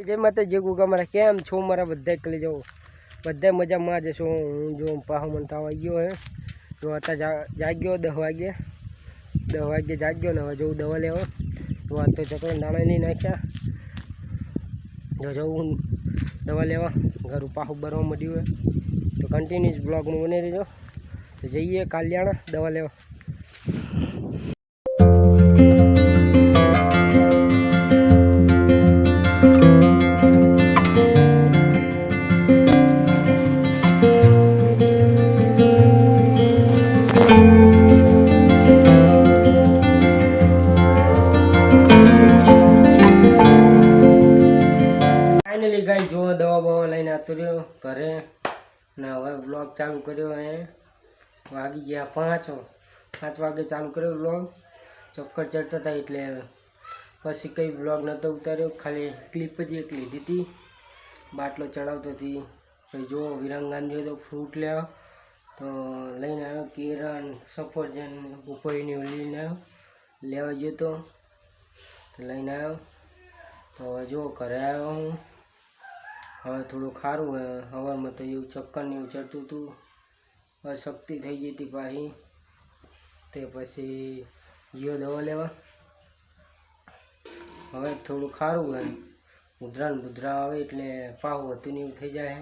जय माता जय गुगा मारा केम छो मारा बधाय कली जाओ बधाय मजामां ज छो। हूँ जो पाहो मन ताव आई गयो है तो आता जाग्यो 10 वागे जाग्यो ने हवे जो दवा लेवा तो आ तो चकला दाणा नहीं नाख्या जो जाऊँ दवा लेवा घर पाहो भरवा मड्युं है तो कंटिन्यूस ब्लॉग में बने रहो। तो जाइए कालियाणा दवा लेवा। फाइनली गाइस जो दवा बवा लईने आतो रह्यो घरे ने हवे ब्लॉग चालू कर्यो है। वागी गया 5 वागे चालू कर्यो ब्लॉग। चक्कर चढ़ता था एटले पछी कई ब्लॉग नतो उतार्यो खाली क्लिप ज एक लीधी थी बाटलो चढ़ावतो थी। जो विरंगान जो तो फ्रूट लेवा तो लईने आव्यो केरन सफरजन पपईनी लईने आव्यो लेवा गयो तो लईने आव्यो तो जो घरे आव्यो हूँ हवे थोड़ो खारू है। हवा में तो एवं चक्कर ने एवं चढ़तुं हतुं अशक्ति थई गई थी पाही ते पछी गयो दवा लेवा। हवे थोड़ो खारू है उधरा ने बुधरा आवे एटले पाहू हतुं ने एवं थई जाए।